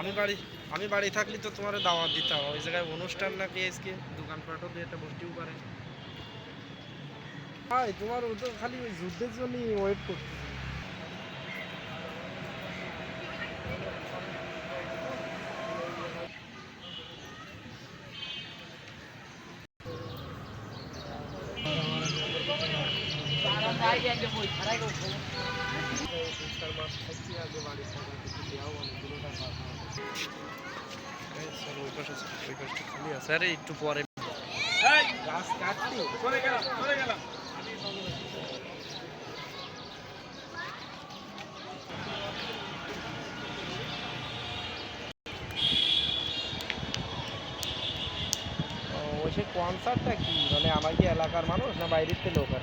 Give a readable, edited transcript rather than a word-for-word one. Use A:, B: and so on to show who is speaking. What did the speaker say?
A: আমি বাড়ি আমি বাড়ি থাকলে তো তোমার দাওয়াত দিতাম। ওই জায়গায় অনুষ্ঠান নাকি আজকে, দোকানপাটও দিয়ে একটা বসতেও পারে। ভাই তোমার ও তো খালি ওই যুদ্ধের জন্যই ওয়েট করতেছে। আরে একটু পরে গাছ কাটছি, চলে গেলাম চলে গেলাম। ওই সে কনসার্টটা কি মানে আমার কি এলাকার মানুষ না বাইরের লোক আর